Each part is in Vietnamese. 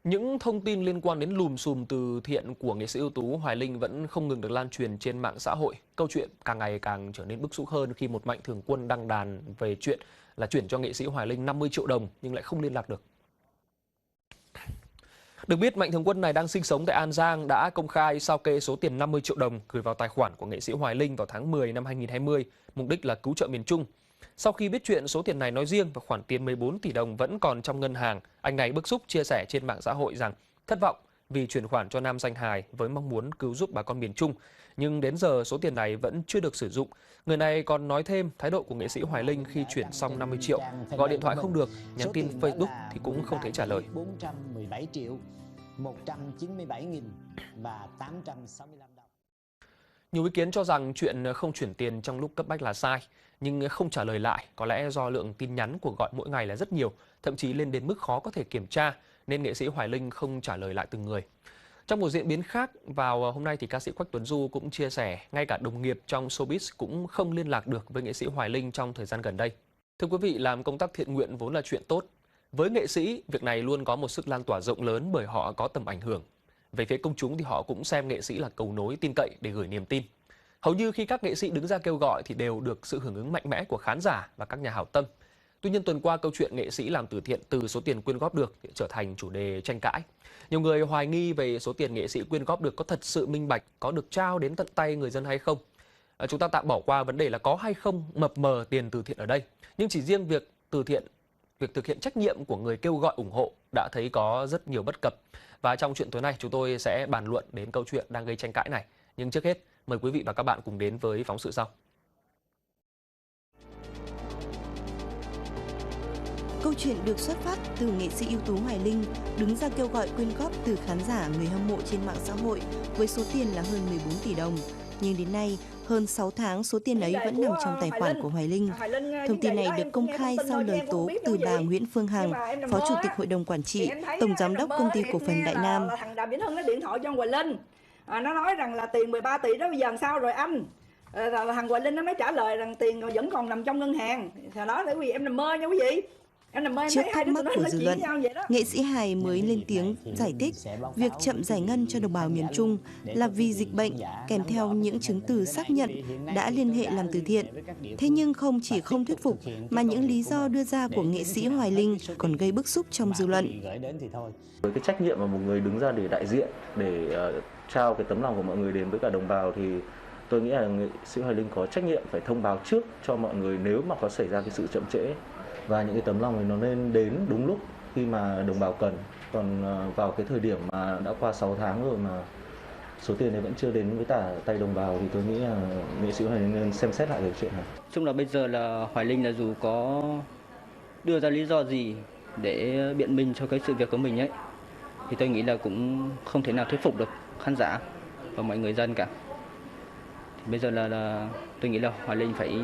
Những thông tin liên quan đến lùm xùm từ thiện của nghệ sĩ ưu tú Hoài Linh vẫn không ngừng được lan truyền trên mạng xã hội. Câu chuyện càng ngày càng trở nên bức xúc hơn khi một mạnh thường quân đăng đàn về chuyện là chuyển cho nghệ sĩ Hoài Linh 50 triệu đồng nhưng lại không liên lạc được. Được biết, mạnh thường quân này đang sinh sống tại An Giang đã công khai sao kê số tiền 50 triệu đồng gửi vào tài khoản của nghệ sĩ Hoài Linh vào tháng 10 năm 2020, mục đích là cứu trợ miền Trung. Sau khi biết chuyện số tiền này nói riêng và khoản tiền 14 tỷ đồng vẫn còn trong ngân hàng, anh này bức xúc chia sẻ trên mạng xã hội rằng thất vọng vì chuyển khoản cho nam danh hài với mong muốn cứu giúp bà con miền Trung. Nhưng đến giờ số tiền này vẫn chưa được sử dụng. Người này còn nói thêm thái độ của nghệ sĩ Hoài Linh khi chuyển xong 50 triệu, gọi điện thoại không được, nhắn tin Facebook thì cũng không thấy trả lời. 417 triệu 197.865 đồng. Nhiều ý kiến cho rằng chuyện không chuyển tiền trong lúc cấp bách là sai, nhưng không trả lời lại có lẽ do lượng tin nhắn cuộc gọi mỗi ngày là rất nhiều, thậm chí lên đến mức khó có thể kiểm tra, nên nghệ sĩ Hoài Linh không trả lời lại từng người. Trong một diễn biến khác, vào hôm nay thì ca sĩ Quách Tuấn Du cũng chia sẻ, ngay cả đồng nghiệp trong showbiz cũng không liên lạc được với nghệ sĩ Hoài Linh trong thời gian gần đây. Thưa quý vị, làm công tác thiện nguyện vốn là chuyện tốt. Với nghệ sĩ, việc này luôn có một sức lan tỏa rộng lớn bởi họ có tầm ảnh hưởng. Về phía công chúng thì họ cũng xem nghệ sĩ là cầu nối tin cậy để gửi niềm tin. Hầu như khi các nghệ sĩ đứng ra kêu gọi thì đều được sự hưởng ứng mạnh mẽ của khán giả và các nhà hảo tâm. Tuy nhiên tuần qua câu chuyện nghệ sĩ làm từ thiện từ số tiền quyên góp được trở thành chủ đề tranh cãi. Nhiều người hoài nghi về số tiền nghệ sĩ quyên góp được có thật sự minh bạch, có được trao đến tận tay người dân hay không. Chúng ta tạm bỏ qua vấn đề là có hay không mập mờ tiền từ thiện ở đây. Nhưng chỉ riêng việc thực hiện trách nhiệm của người kêu gọi ủng hộ đã thấy có rất nhiều bất cập. Và trong chuyện tối nay chúng tôi sẽ bàn luận đến câu chuyện đang gây tranh cãi này. Nhưng trước hết, mời quý vị và các bạn cùng đến với phóng sự sau. Câu chuyện được xuất phát từ nghệ sĩ ưu tú Hoài Linh đứng ra kêu gọi quyên góp từ khán giả người hâm mộ trên mạng xã hội với số tiền là hơn 14 tỷ đồng. Nhưng đến nay, hơn 6 tháng số tiền ấy vẫn nằm trong tài khoản của Hoài Linh. Thông tin này được công khai sau lời tố từ bà Nguyễn Phương Hằng, Phó Chủ tịch Hội đồng Quản trị, Tổng Giám đốc Công ty Cổ phần Đại Nam. Thằng Đàm Vĩnh Hưng nó điện thoại cho Hoài Linh. Nó nói rằng là tiền 13 tỷ đó bây giờ làm sao rồi anh? Thằng Hoài Linh nó mới trả lời rằng tiền vẫn còn nằm trong ngân hàng. Sau đó tại vì em nằm mơ nha quý vị. Trước thắc mắc của dư luận, nghệ sĩ hài mới lên tiếng giải thích việc chậm giải ngân cho đồng bào miền Trung là vì dịch bệnh kèm theo những chứng từ xác nhận đã liên hệ làm từ thiện. Thế nhưng không chỉ không thuyết phục mà những lý do đưa ra của nghệ sĩ Hoài Linh còn gây bức xúc trong dư luận. Với cái trách nhiệm mà một người đứng ra để đại diện, để trao cái tấm lòng của mọi người đến với cả đồng bào thì tôi nghĩ là nghệ sĩ Hoài Linh có trách nhiệm phải thông báo trước cho mọi người nếu mà có xảy ra cái sự chậm trễ. Và những cái tấm lòng này nó nên đến đúng lúc khi mà đồng bào cần. Còn vào cái thời điểm mà đã qua 6 tháng rồi mà số tiền này vẫn chưa đến với tay đồng bào thì tôi nghĩ là nghệ sĩ Hoài Linh nên xem xét lại cái chuyện này. Chung là bây giờ là Hoài Linh là dù có đưa ra lý do gì để biện minh cho cái sự việc của mình ấy thì tôi nghĩ là cũng không thể nào thuyết phục được khán giả và mọi người dân cả. Thì bây giờ là tôi nghĩ là Hoài Linh phải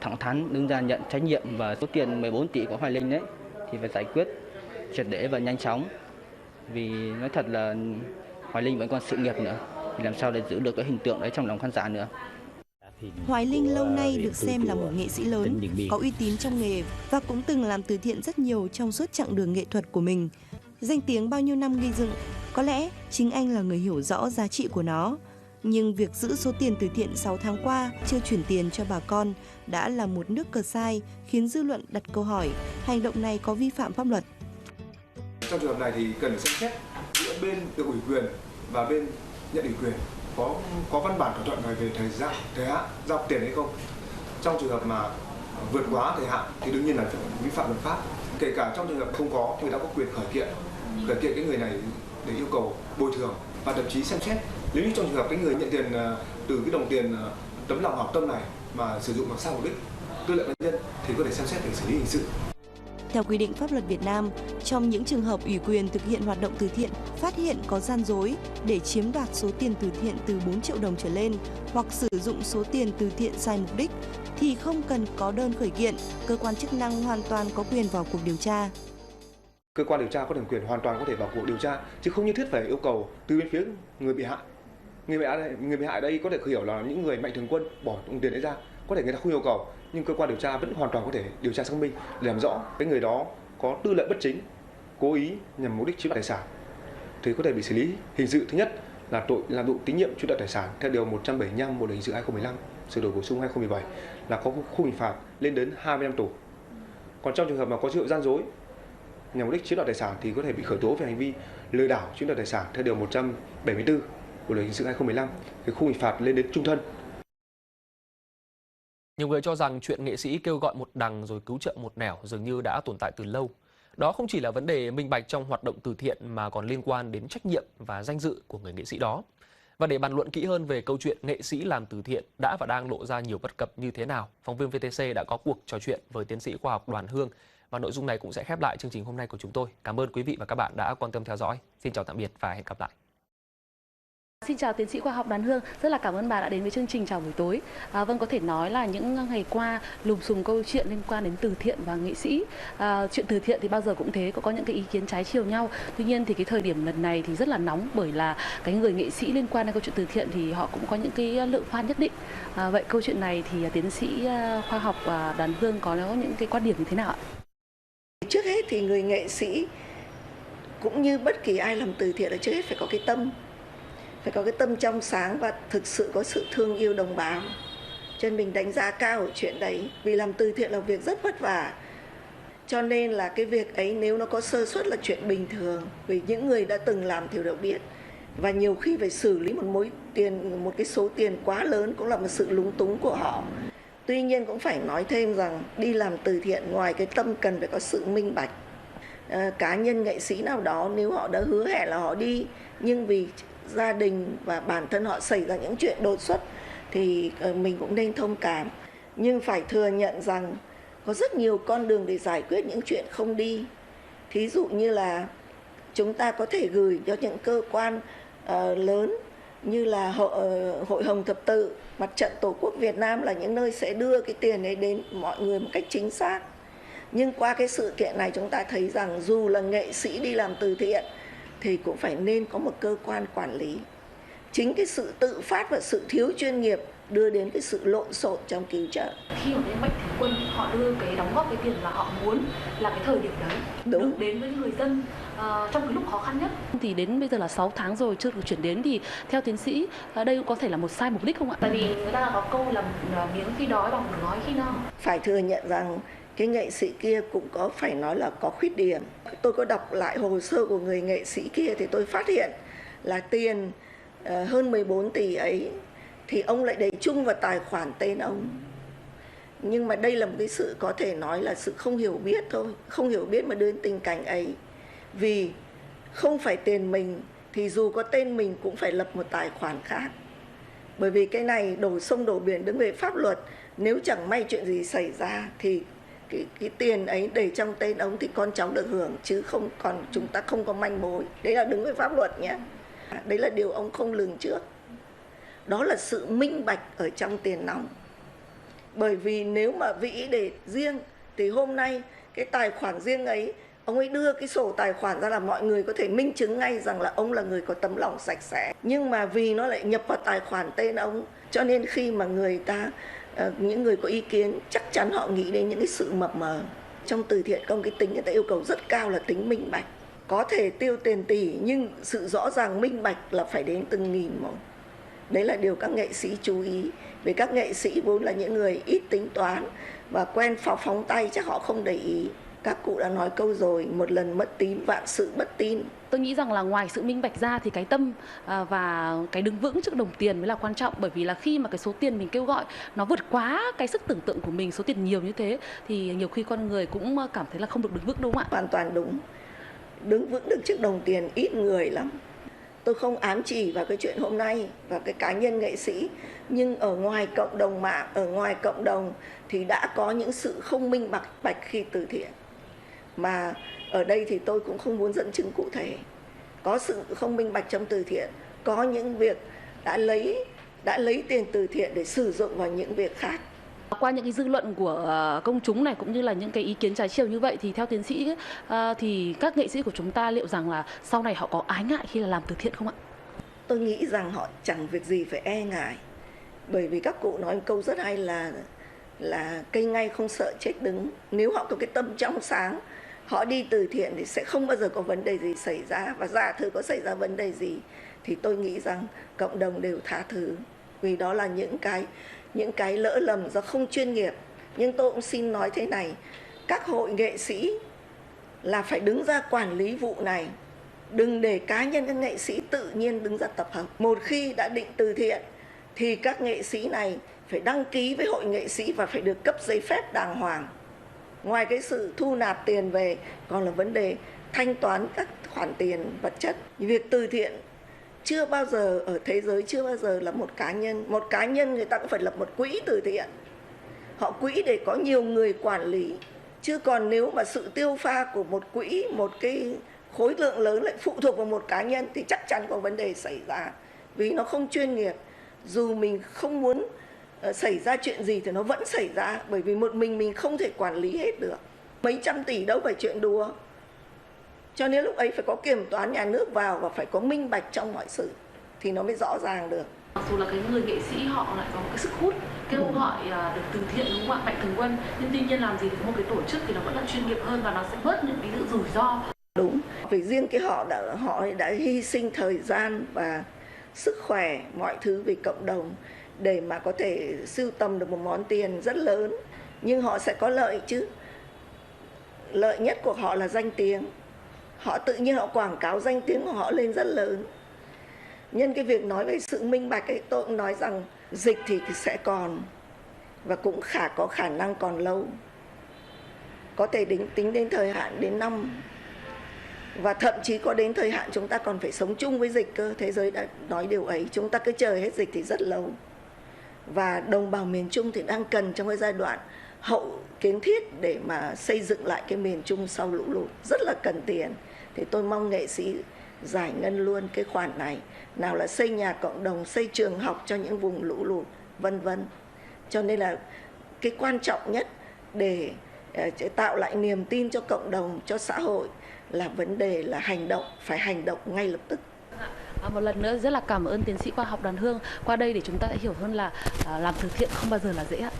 thẳng thắn đứng ra nhận trách nhiệm và số tiền 14 tỷ của Hoài Linh đấy thì phải giải quyết triệt để và nhanh chóng. Vì nói thật là Hoài Linh vẫn còn sự nghiệp nữa thì làm sao để giữ được cái hình tượng đấy trong lòng khán giả nữa. Hoài Linh lâu nay được xem là một nghệ sĩ lớn, có uy tín trong nghề và cũng từng làm từ thiện rất nhiều trong suốt chặng đường nghệ thuật của mình. Danh tiếng bao nhiêu năm gây dựng, có lẽ chính anh là người hiểu rõ giá trị của nó. Nhưng việc giữ số tiền từ thiện 6 tháng qua chưa chuyển tiền cho bà con đã là một nước cờ sai, khiến dư luận đặt câu hỏi hành động này có vi phạm pháp luật. Trong trường hợp này thì cần xem xét giữa bên được ủy quyền và bên nhận ủy quyền có văn bản thỏa thuận về thời hạn giao tiền hay không. Trong trường hợp mà vượt quá thời hạn thì đương nhiên là vi phạm luật pháp. Kể cả trong trường hợp không có thì đã có quyền khởi kiện cái người này để yêu cầu bồi thường và thậm chí xem xét nếu như trong trường hợp cái người nhận tiền từ cái đồng tiền tấm lòng hảo tâm này mà sử dụng vào sai mục đích tư lợi cá nhân thì có thể xem xét để xử lý hình sự. Theo quy định pháp luật Việt Nam, trong những trường hợp ủy quyền thực hiện hoạt động từ thiện phát hiện có gian dối để chiếm đoạt số tiền từ thiện từ 4 triệu đồng trở lên hoặc sử dụng số tiền từ thiện sai mục đích thì không cần có đơn khởi kiện, cơ quan chức năng hoàn toàn có quyền vào cuộc điều tra. Cơ quan điều tra có thẩm quyền hoàn toàn có thể vào cuộc điều tra chứ không nhất thiết phải yêu cầu từ bên phía người bị hại. Người bị hại đây có thể hiểu là những người mạnh thường quân bỏ đồng tiền đấy ra, có thể người ta không yêu cầu nhưng cơ quan điều tra vẫn hoàn toàn có thể điều tra xác minh để làm rõ cái người đó có tư lợi bất chính cố ý nhằm mục đích chiếm đoạt tài sản thì có thể bị xử lý hình sự. Thứ nhất là tội lạm dụng tín nhiệm chiếm đoạt tài sản theo điều 175 Bộ luật hình sự 2015 sửa đổi bổ sung 2017 là có khung hình phạt lên đến 20 năm tù. Còn trong trường hợp mà có dấu hiệu gian dối nhằm mục đích chiếm đoạt tài sản thì có thể bị khởi tố về hành vi lừa đảo chiếm đoạt tài sản theo điều 174 Bộ luật hình sự 2015, thì khung hình phạt lên đến chung thân. Nhiều người cho rằng chuyện nghệ sĩ kêu gọi một đằng rồi cứu trợ một nẻo dường như đã tồn tại từ lâu. Đó không chỉ là vấn đề minh bạch trong hoạt động từ thiện mà còn liên quan đến trách nhiệm và danh dự của người nghệ sĩ đó. Và để bàn luận kỹ hơn về câu chuyện nghệ sĩ làm từ thiện đã và đang lộ ra nhiều bất cập như thế nào, phóng viên VTC đã có cuộc trò chuyện với tiến sĩ khoa học Đoàn Hương. Và nội dung này cũng sẽ khép lại chương trình hôm nay của chúng tôi. Cảm ơn quý vị và các bạn đã quan tâm theo dõi. Xin chào tạm biệt và hẹn gặp lại. Xin chào tiến sĩ khoa học Đoàn Hương, rất là cảm ơn bà đã đến với chương trình chào buổi tối. Vâng, có thể nói là những ngày qua lùm xùm câu chuyện liên quan đến từ thiện và nghệ sĩ. Chuyện từ thiện thì bao giờ cũng thế, có những cái ý kiến trái chiều nhau. Tuy nhiên thì cái thời điểm lần này thì rất là nóng bởi là cái người nghệ sĩ liên quan đến câu chuyện từ thiện thì họ cũng có những cái lượng fan nhất định. Vậy câu chuyện này thì tiến sĩ khoa học Đoàn Hương có những cái quan điểm như thế nào ạ? Trước hết thì người nghệ sĩ cũng như bất kỳ ai làm từ thiện là trước hết phải có cái tâm. Phải có cái tâm trong sáng và thực sự có sự thương yêu đồng bào. Cho nên mình đánh giá cao ở chuyện đấy. Vì làm từ thiện là việc rất vất vả. Cho nên là cái việc ấy nếu nó có sơ suất là chuyện bình thường. Vì những người đã từng làm thì đều biết. Và nhiều khi phải xử lý một cái số tiền quá lớn cũng là một sự lúng túng của họ. Tuy nhiên cũng phải nói thêm rằng đi làm từ thiện ngoài cái tâm cần phải có sự minh bạch. Cá nhân nghệ sĩ nào đó nếu họ đã hứa hẹn là họ đi, nhưng vì gia đình và bản thân họ xảy ra những chuyện đột xuất thì mình cũng nên thông cảm. Nhưng phải thừa nhận rằng có rất nhiều con đường để giải quyết những chuyện không đi. Thí dụ như là chúng ta có thể gửi cho những cơ quan lớn như là Hội Hồng Thập Tự, Mặt trận Tổ quốc Việt Nam là những nơi sẽ đưa cái tiền ấy đến mọi người một cách chính xác. Nhưng qua cái sự kiện này chúng ta thấy rằng dù là nghệ sĩ đi làm từ thiện thì cũng phải nên có một cơ quan quản lý. Chính cái sự tự phát và sự thiếu chuyên nghiệp đưa đến cái sự lộn xộn trong cứu trợ. Khi mà đến Mạnh Thường Quân họ đưa cái đóng góp cái tiền mà họ muốn là cái thời điểm đấy được đến với người dân trong cái lúc khó khăn nhất. Thì đến bây giờ là 6 tháng rồi chưa được chuyển đến thì theo tiến sĩ đây có thể là một sai mục đích không ạ? Tại vì người ta có câu là miếng khi đói bằng nói khi no. Phải thừa nhận rằng cái nghệ sĩ kia cũng có phải nói là có khuyết điểm. Tôi có đọc lại hồ sơ của người nghệ sĩ kia thì tôi phát hiện là tiền hơn 14 tỷ ấy thì ông lại để chung vào tài khoản tên ông. Nhưng mà đây là một cái sự có thể nói là sự không hiểu biết thôi. Không hiểu biết mà đưa đến tình cảnh ấy. Vì không phải tiền mình thì dù có tên mình cũng phải lập một tài khoản khác. Bởi vì cái này đổ sông đổ biển đứng về pháp luật. Nếu chẳng may chuyện gì xảy ra thì cái tiền ấy để trong tên ông thì con cháu được hưởng, chứ không còn chúng ta không có manh mối. Đấy là đứng về pháp luật nhé. Đấy là điều ông không lường trước. Đó là sự minh bạch ở trong tiền nong. Bởi vì nếu mà vì để riêng thì hôm nay cái tài khoản riêng ấy, ông ấy đưa cái sổ tài khoản ra là mọi người có thể minh chứng ngay rằng là ông là người có tấm lòng sạch sẽ. Nhưng mà vì nó lại nhập vào tài khoản tên ông, cho nên khi mà những người có ý kiến chắc chắn họ nghĩ đến những cái sự mập mờ. Trong từ thiện công cái tính người ta yêu cầu rất cao là tính minh bạch. Có thể tiêu tiền tỷ nhưng sự rõ ràng minh bạch là phải đến từng nghìn một. Đấy là điều các nghệ sĩ chú ý. Vì các nghệ sĩ vốn là những người ít tính toán và quen phóng tay chắc họ không để ý. Các cụ đã nói câu rồi, một lần mất tín vạn sự bất tín. Tôi nghĩ rằng là ngoài sự minh bạch ra thì cái tâm và cái đứng vững trước đồng tiền mới là quan trọng. Bởi vì là khi mà cái số tiền mình kêu gọi nó vượt quá cái sức tưởng tượng của mình, số tiền nhiều như thế thì nhiều khi con người cũng cảm thấy là không được đứng vững, đúng không ạ? Hoàn toàn đúng. Đứng vững được trước đồng tiền ít người lắm. Tôi không ám chỉ vào cái chuyện hôm nay và cái cá nhân nghệ sĩ, nhưng ở ngoài cộng đồng mạng, ở ngoài cộng đồng thì đã có những sự không minh bạch khi từ thiện. Mà ở đây thì tôi cũng không muốn dẫn chứng cụ thể. Có sự không minh bạch trong từ thiện, có những việc đã lấy tiền từ thiện để sử dụng vào những việc khác. Qua những cái dư luận của công chúng này cũng như là những cái ý kiến trái chiều như vậy thì theo tiến sĩ thì các nghệ sĩ của chúng ta liệu rằng là sau này họ có ái ngại khi là làm từ thiện không ạ? Tôi nghĩ rằng họ chẳng việc gì phải e ngại. Bởi vì các cụ nói một câu rất hay là cây ngay không sợ chết đứng. Nếu họ có cái tâm trong sáng họ đi từ thiện thì sẽ không bao giờ có vấn đề gì xảy ra, và giả thử có xảy ra vấn đề gì thì tôi nghĩ rằng cộng đồng đều tha thứ, vì đó là những cái lỡ lầm do không chuyên nghiệp. Nhưng tôi cũng xin nói thế này, các hội nghệ sĩ là phải đứng ra quản lý vụ này, đừng để cá nhân các nghệ sĩ tự nhiên đứng ra tập hợp. Một khi đã định từ thiện thì các nghệ sĩ này phải đăng ký với hội nghệ sĩ và phải được cấp giấy phép đàng hoàng. Ngoài cái sự thu nạp tiền về, còn là vấn đề thanh toán các khoản tiền vật chất. Việc từ thiện chưa bao giờ ở thế giới chưa bao giờ là một cá nhân người ta cũng phải lập một quỹ từ thiện. Họ quỹ để có nhiều người quản lý, chứ còn nếu mà sự tiêu pha của một quỹ, một cái khối lượng lớn lại phụ thuộc vào một cá nhân thì chắc chắn có vấn đề xảy ra, vì nó không chuyên nghiệp. Dù mình không muốn xảy ra chuyện gì thì nó vẫn xảy ra, bởi vì một mình không thể quản lý hết được. Mấy trăm tỷ đâu phải chuyện đùa. Cho nên lúc ấy phải có kiểm toán nhà nước vào và phải có minh bạch trong mọi sự thì nó mới rõ ràng được. Mặc dù là cái người nghệ sĩ họ lại có một cái sức hút kêu gọi được từ thiện, đúng không ạ, mạnh thường quân, nhưng tuy nhiên làm gì thì có một cái tổ chức thì nó vẫn là chuyên nghiệp hơn và nó sẽ bớt những cái rủi ro. Đúng, vì riêng cái họ đã hy sinh thời gian và sức khỏe, mọi thứ vì cộng đồng để mà có thể sưu tầm được một món tiền rất lớn, nhưng họ sẽ có lợi chứ. Lợi nhất của họ là danh tiếng. Họ tự nhiên họ quảng cáo danh tiếng của họ lên rất lớn. Nhân cái việc nói về sự minh bạch ấy, tôi cũng nói rằng dịch thì sẽ còn và cũng có khả năng còn lâu. Có thể tính đến thời hạn đến năm, và thậm chí có đến thời hạn chúng ta còn phải sống chung với dịch cơ. Thế giới đã nói điều ấy, chúng ta cứ chờ hết dịch thì rất lâu. Và đồng bào miền Trung thì đang cần trong cái giai đoạn hậu kiến thiết để mà xây dựng lại cái miền Trung sau lũ lụt, rất là cần tiền. Thì tôi mong nghệ sĩ giải ngân luôn cái khoản này, nào là xây nhà cộng đồng, xây trường học cho những vùng lũ lụt, vân vân. Cho nên là cái quan trọng nhất để tạo lại niềm tin cho cộng đồng, cho xã hội là vấn đề là hành động, phải hành động ngay lập tức. Một lần nữa rất là cảm ơn tiến sĩ khoa học Đoàn Hương qua đây để chúng ta đã hiểu hơn là làm từ thiện không bao giờ là dễ ạ.